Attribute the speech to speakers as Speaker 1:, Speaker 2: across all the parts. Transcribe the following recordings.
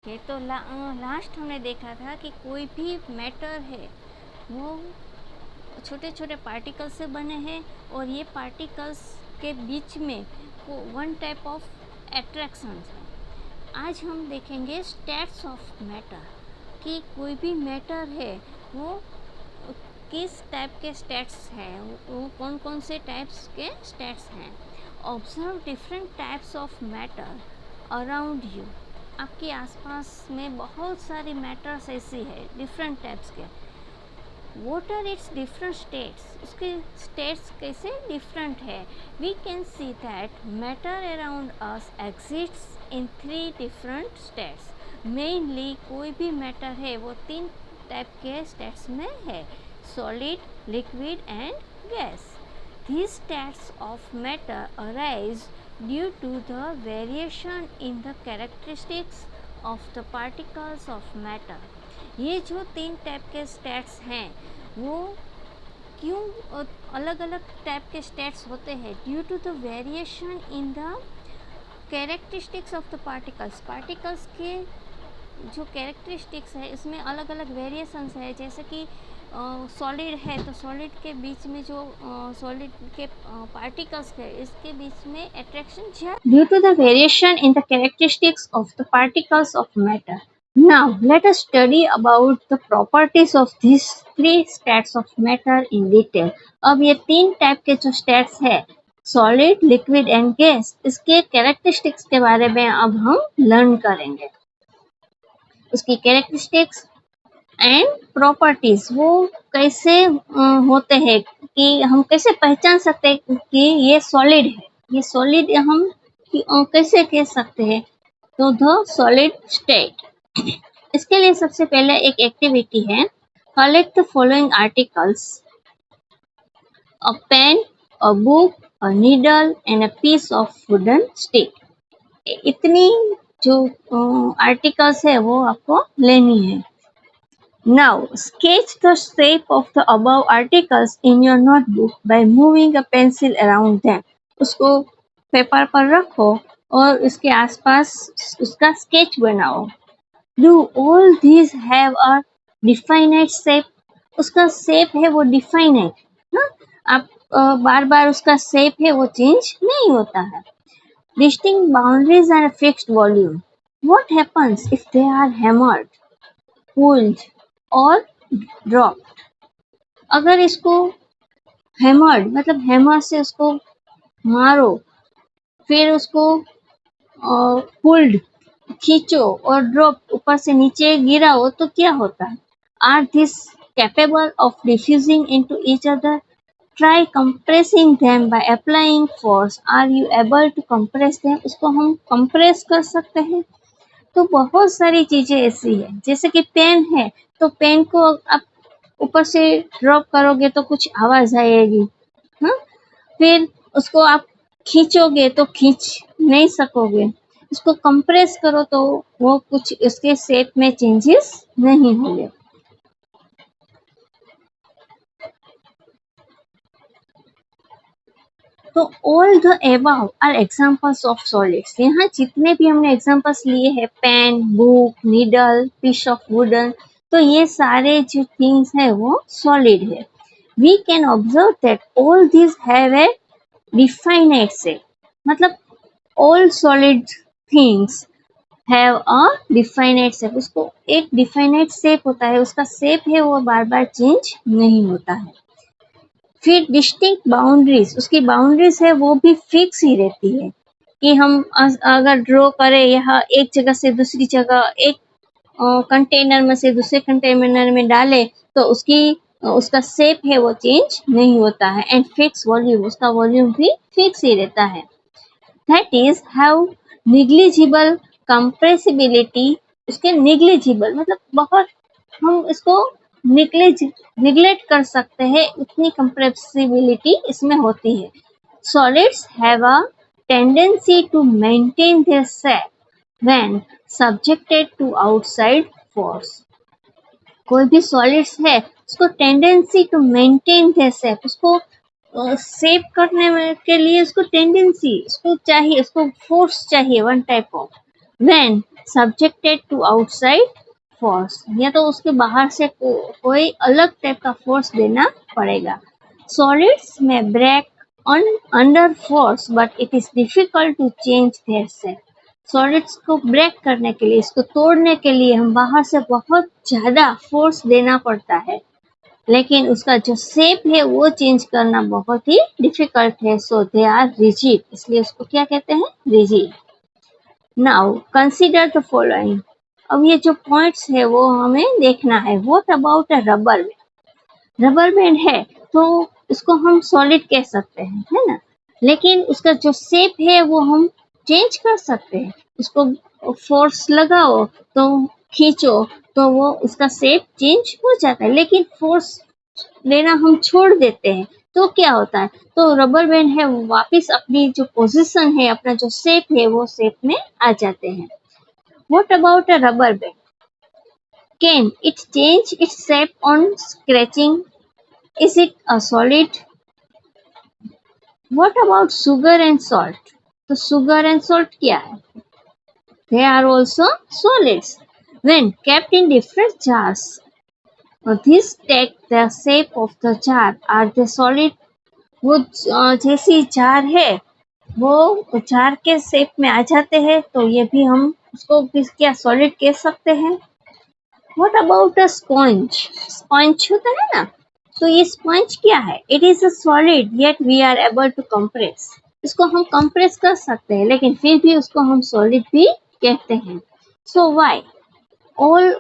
Speaker 1: तो लास्ट हमने देखा था कि कोई भी मैटर है वो छोटे छोटे पार्टिकल्स से बने हैं और ये पार्टिकल्स के बीच में वन टाइप ऑफ अट्रैक्शन है। आज हम देखेंगे स्टेट्स ऑफ मैटर कि कोई भी मैटर है वो किस टाइप के स्टेट्स हैं, वो कौन कौन से टाइप्स के स्टेट्स हैं। Observe different types of matter around you. आपके आसपास में बहुत सारी मैटर्स ऐसी है डिफरेंट टाइप्स के। What are its different states, उसके स्टेट्स कैसे डिफरेंट है। We can see that matter around us exists in 3 different states. Mainly कोई भी मैटर है वो 3 टाइप के स्टेट्स में है, solid, liquid and gas. These states of matter arise due to the variation in the characteristics of the particles of matter. ये जो 3 type के स्टेट्स हैं वो क्यों अलग अलग टाइप के स्टेट्स होते हैं? Due to the variation in the characteristics of the particles. Particles के जो कैरेक्टरिस्टिक्स है इसमें अलग अलग वेरिएशंस है। जैसे कि सॉलिड है तो सॉलिड के बीच में जो सॉलिड के पार्टिकल्स है इसके बीच में अट्रैक्शन ज़्यादा due to the variation in the characteristics of the particles of matter. Now let us study about the properties of this 3 states of matter in detail. अब ये 3 टाइप के जो स्टेट्स है सॉलिड, लिक्विड एंड गैस, इसके characteristics के बारे में अब हम लर्न करेंगे। उसकी कैरेक्टरिस्टिक्स एंड प्रॉपर्टीज वो कैसे होते हैं कि हम कैसे पहचान सकते हैं कि ये सॉलिड है। ये सॉलिड हम कैसे कह सकते हैं? तो द सॉलिड स्टेट। इसके लिए सबसे पहले एक एक्टिविटी है, collect the following articles, a pen, a book, a needle and a piece of wooden stick. इतनी जो आर्टिकल्स है वो आपको लेनी है। Now, sketch the shape of the above articles in your notebook by moving a pencil around them. उसको paper पर रखो और उसके आसपास उसका स्केच बनाओ। Do all these have a definite shape? उसका शेप है वो डिफाइनेट, हाँ? आप बार बार उसका शेप है वो चेंज नहीं होता है। Distinct boundaries and a fixed volume. What happens if they are hammered, pulled और ड्रॉप्ड? अगर इसको हैमर्ड मतलब हैमर से उसको मारो, फिर उसको पुल्ड खींचो और ड्रॉप ऊपर से नीचे गिराओ तो क्या होता है? Are this capable of diffusing into each other? Try compressing them by applying force. Are you able to compress them? उसको हम कंप्रेस कर सकते हैं। तो बहुत सारी चीजें ऐसी है, जैसे कि पेन है तो पेन को आप ऊपर से ड्रॉप करोगे तो कुछ आवाज आएगी, हाँ? फिर उसको आप खींचोगे तो खींच नहीं सकोगे। उसको कंप्रेस करो तो वो कुछ उसके शेप में चेंजेस नहीं होंगे। तो all the above are examples of solids. यहाँ जितने भी हमने एग्जांपल्स लिए हैं, pen, book, needle, piece of wooden, तो ये सारे जो थिंग्स हैं वो सॉलिड है। We can observe that all this have a definite shape. मतलब all solid things have a definite shape. उसको एक डिफाइनेट शेप होता है, उसका शेप है वो बार बार चेंज नहीं होता है। फिर डिस्टिंक्ट बाउंड्रीज, उसकी बाउंड्रीज है वो भी फिक्स ही रहती है कि हम अगर ड्रॉ करें यहाँ एक जगह से दूसरी जगह, एक कंटेनर में से दूसरे कंटेनर में डाले तो उसका शेप है वो चेंज नहीं होता है। एंड फिक्स वॉल्यूम, उसका वॉल्यूम भी फिक्स ही रहता है। That is how negligible compressibility. उसके निग्लिजिबल मतलब बहुत हम इसको निग्लेक्ट कर सकते हैं, उतनी कंप्रेसिबिलिटी इसमें होती है। Solids have a tendency to maintain their shape when subjected to outside force. कोई भी सॉलिड्स है उसको tendency to maintain their shape, उसको शेप करने के लिए उसको टेंडेंसी, उसको चाहिए, उसको फोर्स चाहिए one type of. When subjected to outside force, या तो उसके बाहर से कोई अलग टाइप का फोर्स देना पड़ेगा। सॉलिड्स में break on under force but it is difficult to change their shape. Solids को ब्रेक करने के लिए, इसको तोड़ने के लिए हम बाहर से बहुत ज्यादा फोर्स देना पड़ता है, लेकिन उसका जो शेप है वो चेंज करना बहुत ही डिफिकल्ट है। सो दे आर रिजिड, इसलिए उसको क्या कहते हैं, rigid. Now consider the following. अब ये जो पॉइंट्स है वो हमें देखना है। What about a rubber band? Rubber band है तो इसको हम सॉलिड कह सकते हैं, है ना, लेकिन उसका जो शेप है वो हम चेंज कर सकते हैं। उसको फोर्स लगाओ तो खींचो तो वो उसका शेप चेंज हो जाता है, लेकिन फोर्स लेना हम छोड़ देते हैं तो क्या होता है, तो रबर बैंड है वो वापस अपनी जो पोजीशन है, अपना जो शेप है वो शेप में आ जाते हैं। What about a rubber band? Can it change its shape on scratching? Is it a solid? What about sugar and salt? तो शुगर एंड सॉल्ट क्या है? They are also solids when kept in different jars. These take the shape of the jar. Are they solid? वो जैसी jar है वो jar के shape में आ जाते हैं, तो ये भी हम उसको क्या सॉलिड कह सकते हैं। What about a sponge? Sponge होता है ना, तो ये स्पंज क्या है? It is a solid yet we are able to compress. इसको हम कंप्रेस कर सकते हैं, लेकिन फिर भी उसको हम सॉलिड भी कहते हैं। So why? All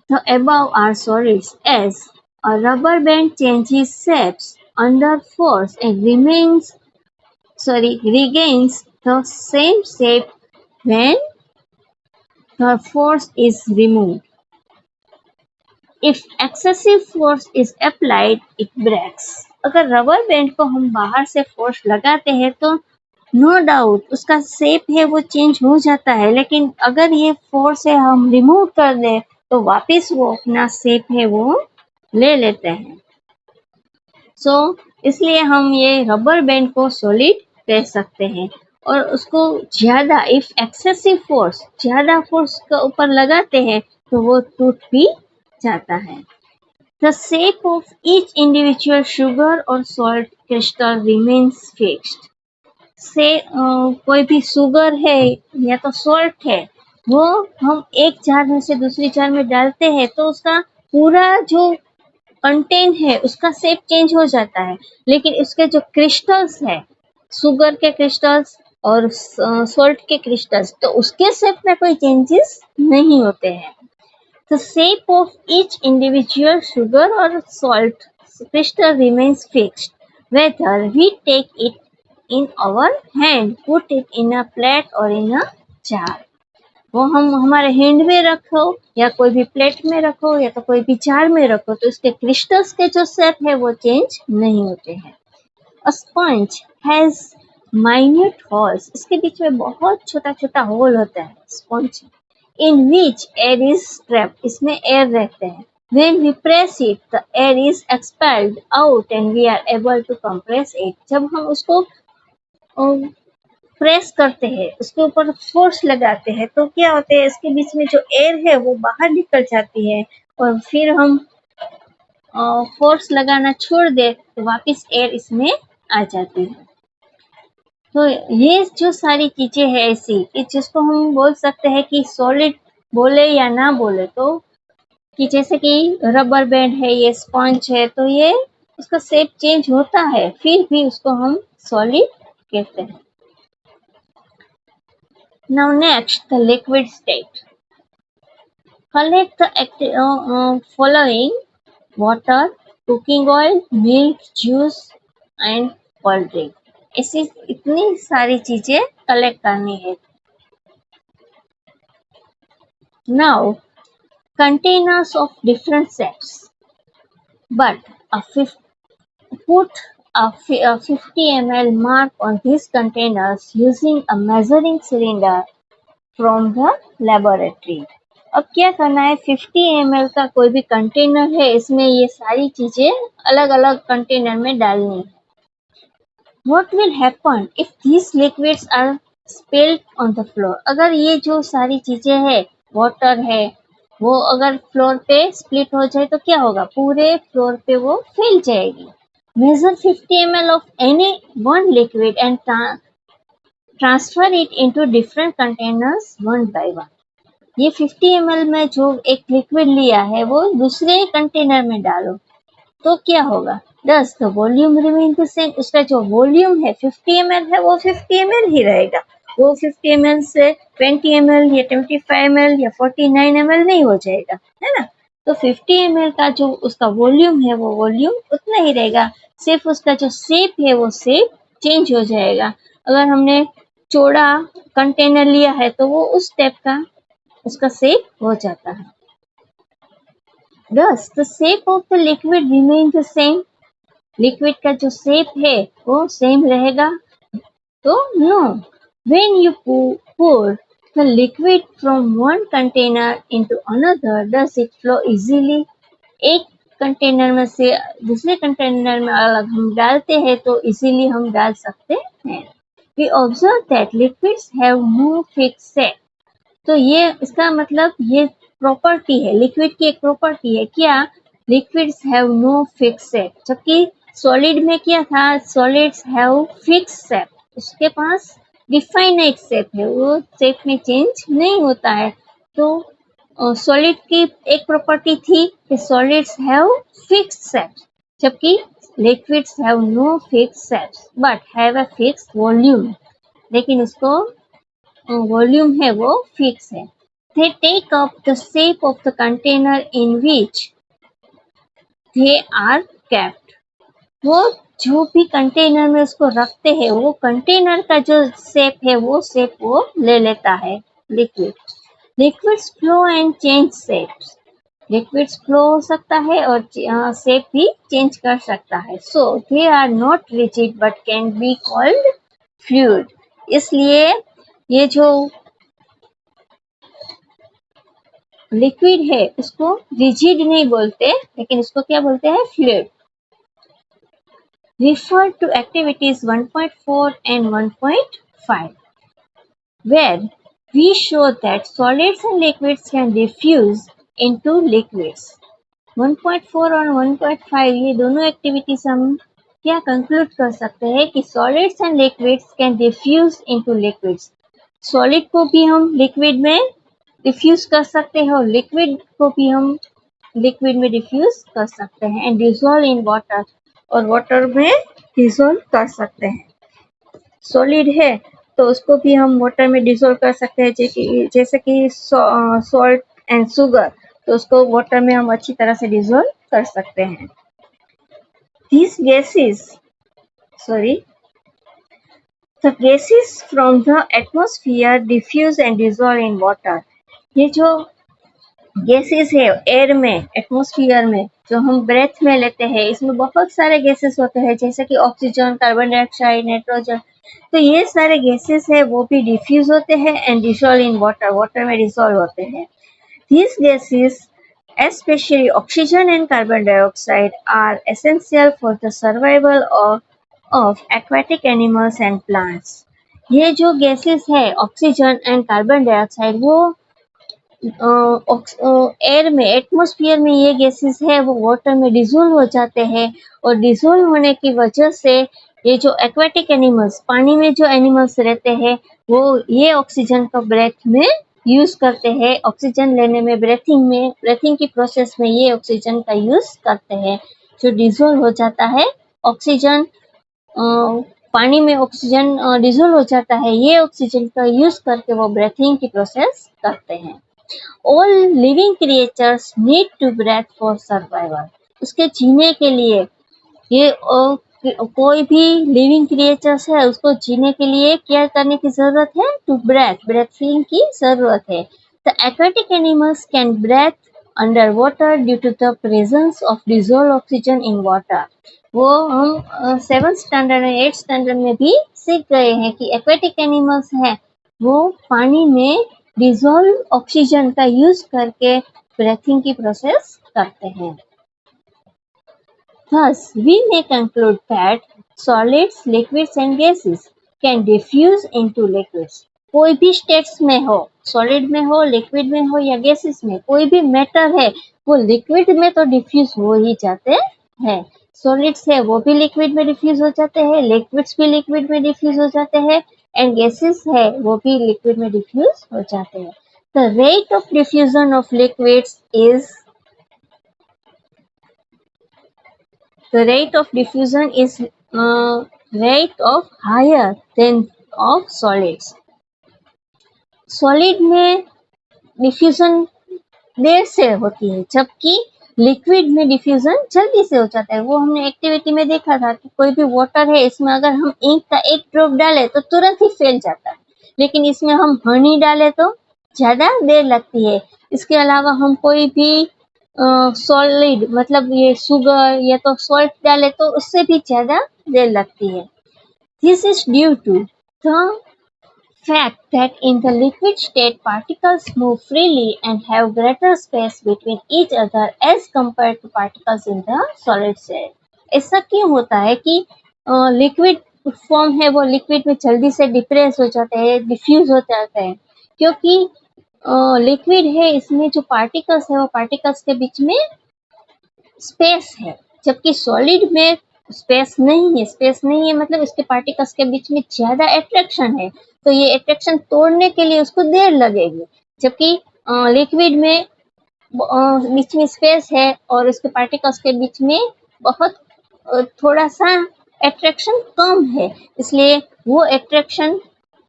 Speaker 1: the above are solids, as a rubber band changes shapes under force and regains the same shape when the force is removed. If excessive force is applied, it breaks. अगर rubber band को हम बाहर से force लगाते हैं तो no doubt उसका shape है वो चेंज हो जाता है, लेकिन अगर ये फोर्स है हम रिमूव कर दें तो वापस वो अपना शेप है वो ले लेते हैं। सो इसलिए हम ये रबर बैंड को सॉलिड कह सकते हैं। और उसको ज्यादा इफ एक्सेसिव फोर्स, ज्यादा फोर्स के ऊपर लगाते हैं तो वो टूट भी जाता है। The shape of each individual sugar or salt crystal remains fixed. से कोई भी शुगर है या तो सॉल्ट है वो हम एक जार में से दूसरी जार में डालते हैं तो उसका पूरा जो कंटेन है उसका शेप चेंज हो जाता है, लेकिन उसके जो क्रिस्टल्स है, शुगर के क्रिस्टल्स और सॉल्ट के क्रिस्टल्स, तो उसके शेप में कोई चेंजेस नहीं होते हैं। The shape of each individual sugar or salt crystal remains fixed, whether we take it in our hand, put it in a plate or in a jar. वो हम हमारे हैंड में रखो या कोई भी प्लेट में रखो या तो कोई भी जार में रखो, तो इसके क्रिस्टल्स के जो शेप है वो चेंज नहीं होते हैं। A sponge has minute holes. इसके बीच में बहुत छोटा छोटा होल होता है sponge, in which air is trapped. इसमें एयर रहते हैं। When we press it, the air is expelled out and we are able to compress it. जब हम उसको प्रेस करते हैं, उसके ऊपर फोर्स लगाते हैं, तो क्या होते हैं, इसके बीच में जो एयर है वो बाहर निकल जाती है और फिर हम फोर्स लगाना छोड़ दे तो वापस एयर इसमें आ जाती है। तो ये जो सारी चीजें है ऐसी कि जिसको हम बोल सकते हैं कि सॉलिड बोले या ना बोले, तो कि जैसे कि रबर बैंड है, ये स्पंज है, तो ये उसका शेप चेंज होता है फिर भी उसको हम सॉलिड कहते हैं। Now next the liquid state. Collect the following: water, cooking oil, milk, juice and cold drink. ऐसी इतनी सारी चीजें कलेक्ट करनी है। Now containers of different shapes, but put a 50 ml mark on these containers using a measuring cylinder from the laboratory. अब क्या करना है, 50 ml का कोई भी कंटेनर है, इसमें ये सारी चीजें अलग अलग कंटेनर में डालनी है। What will happen if these liquids are spilled on the floor? अगर ये जो सारी चीजें हैं वाटर है, वो अगर फ्लोर पे स्प्लिट हो जाए तो क्या होगा, पूरे फ्लोर पे वो फैल जाएगी। Measure 50 ml of any one liquid and transfer it into different containers one by one. ये 50 ml में जो एक लिक्विड लिया है वो दूसरे कंटेनर में डालो तो क्या होगा, दस the volume remain the same. उसका जो वॉल्यूम है 50 ml है वो 50 ml ही रहेगा, वो 50 ml से 20 ml या 25 ml या 49 ml नहीं हो जाएगा, है ना। तो 50 ml का जो उसका वॉल्यूम है वो वॉल्यूम उतना ही रहेगा, सिर्फ उसका जो शेप है वो शेप चेंज हो जाएगा। अगर हमने चौड़ा कंटेनर लिया है तो वो उस टाइप का उसका शेप हो जाता है। Thus, the shape of the liquid remains the same. Liquid का जो शेप है वो सेम रहेगा। तो no, when you pour the liquid from one container into another, does it flow easily? एक कंटेनर में से दूसरे कंटेनर में अलग हम डालते हैं तो इजीली हम डाल सकते हैं। We observe that liquids have no fixed shape. तो ये इसका मतलब ये प्रॉपर्टी है, लिक्विड की एक प्रॉपर्टी है क्या, liquids have no fix shape, जबकि सॉलिड में क्या था, सॉलिड्स हैव फिक्स शेप, उसके पास डिफाइनाइट शेप है, वो शेप में चेंज नहीं होता है। तो सॉलिड की एक प्रॉपर्टी थी कि सॉलिड्स हैव फिक्स शेप, जबकि liquids have no fix shape but have a fix volume, लेकिन उसको वॉल्यूम है वो फिक्स है। They take up the shape of the container in which they are kept. वो जो भी कंटेनर में उसको रखते हैं वो कंटेनर का जो शेप है वो शेप वो ले लेता है liquid. Liquids flow and change shapes, liquids flow हो सकता है और शेप भी चेंज कर सकता है। So they are not rigid but can be called fluid. इसलिए ये जो लिक्विड है उसको रिजिड नहीं बोलते, लेकिन उसको क्या बोलते हैं, fluid. Refer to activities 1.4 and 1.5 where we show that solids and liquids can diffuse into liquids. 1.4 और 1.5 ये दोनों एक्टिविटीज हम क्या कंक्लूड कर सकते हैं कि solids and liquids can diffuse into liquids. Solid को भी हम लिक्विड में डिफ्यूज कर सकते हैं और लिक्विड को भी हम लिक्विड में डिफ्यूज कर सकते हैं एंड डिसॉल्व इन वाटर, और वाटर में डिसॉल्व कर सकते हैं। सॉलिड है तो उसको भी हम वाटर में डिसॉल्व कर सकते हैं, जैसे कि सॉल्ट एंड शुगर, तो उसको वाटर में हम अच्छी तरह से डिसॉल्व कर सकते हैं। These gases, the gases from the atmosphere diffuse and dissolve in water. ये जो गैसेस है एयर में, एटमॉस्फेयर में जो हम ब्रेथ में लेते हैं, इसमें बहुत सारे गैसेस होते हैं जैसे कि ऑक्सीजन, कार्बन डाइऑक्साइड, नाइट्रोजन। तो ये सारे गैसेस है वो भी डिफ्यूज होते हैं and dissolve in water, water में डिसॉल्व होते हैं। These gases, especially oxygen and carbon dioxide, are essential for the survival of aquatic animals and plants. ये जो गैसेस है ऑक्सीजन एंड कार्बन डाइऑक्साइड वो एयर में, एटमॉस्फेयर में ये गैसेस है वो वाटर में डिसॉल्व हो जाते हैं और डिसॉल्व होने की वजह से ये जो एक्वाटिक एनिमल्स, पानी में जो एनिमल्स रहते हैं वो ये ऑक्सीजन का ब्रेथ में यूज करते हैं, ऑक्सीजन लेने में, ब्रेथिंग की प्रोसेस में ये ऑक्सीजन का यूज करते हैं। जो डिसॉल्व हो जाता है ऑक्सीजन, पानी में ऑक्सीजन डिसॉल्व हो जाता है, ये ऑक्सीजन का यूज करके वो ब्रेथिंग की प्रोसेस करते हैं। All living creatures need to breathe for survival. उसके जीने के लिए ये कोई भी लिविंग क्रिएचर्स है उसको जीने के लिए क्या करने की जरूरत है, टू ब्रेथिंग की जरूरत है। The aquatic animals can breathe underwater due to the presence of dissolved oxygen in water. वो हम 7th स्टैंडर्ड में 8th स्टैंडर्ड में भी सीख गए हैं कि एक्वेटिक एनिमल्स हैं वो पानी में डिसॉल्व ऑक्सीजन का यूज करके ब्रेथिंग की प्रोसेस करते हैं। Thus, we may conclude that solids, liquids and gases can diffuse into liquids. कोई भी स्टेट्स में हो, सॉलिड में हो, लिक्विड में हो या गैसेस में, कोई भी मैटर है वो लिक्विड में तो डिफ्यूज हो ही जाते हैं। सॉलिड्स है वो भी लिक्विड में डिफ्यूज हो जाते हैं, लिक्विड्स भी लिक्विड में डिफ्यूज हो जाते हैं, एंड गैसेस है वो भी लिक्विड में डिफ्यूज हो जाते हैं। The rate of diffusion of liquids is rate of higher than of solids. Solid में डिफ्यूजन देर से होती है, जबकि लिक्विड में डिफ्यूजन जल्दी से हो जाता है। वो हमने एक्टिविटी में देखा था कि कोई भी वाटर है, इसमें अगर हम इंक का एक ड्रॉप डालें तो तुरंत ही फैल जाता है, लेकिन इसमें हम हनी डालें तो ज्यादा देर लगती है। इसके अलावा हम कोई भी सॉलिड मतलब ये शुगर या तो सॉल्ट डाले तो उससे भी ज्यादा देर लगती है। This is due to the fact that in the liquid state particles move freely and have greater space between each other as compared to particles in the solid state. ऐसा क्यों होता है कि लिक्विड फॉर्म है वो liquid में जल्दी से डिप्रेस हो जाते हैं, डिफ्यूज हो जाते हैं, क्योंकि लिक्विड है इसमें जो पार्टिकल्स है वो पार्टिकल्स के बीच में स्पेस है, जबकि सॉलिड में स्पेस नहीं है मतलब इसके पार्टिकल्स के बीच में ज्यादा अट्रैक्शन है, तो ये अट्रैक्शन तोड़ने के लिए उसको देर लगेगी। जबकि लिक्विड में बीच में स्पेस है और इसके पार्टिकल्स के बीच में बहुत थोड़ा सा अट्रैक्शन कम है, इसलिए वो अट्रैक्शन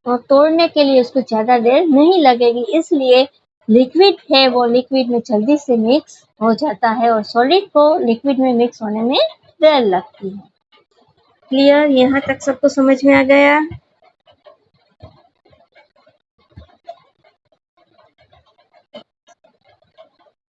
Speaker 1: तोड़ने के लिए उसको ज्यादा देर नहीं लगेगी, इसलिए लिक्विड है वो लिक्विड में जल्दी से मिक्स हो जाता है और सॉलिड को लिक्विड में मिक्स होने में देर लगती है। क्लियर? यहाँ तक सबको समझ में आ गया?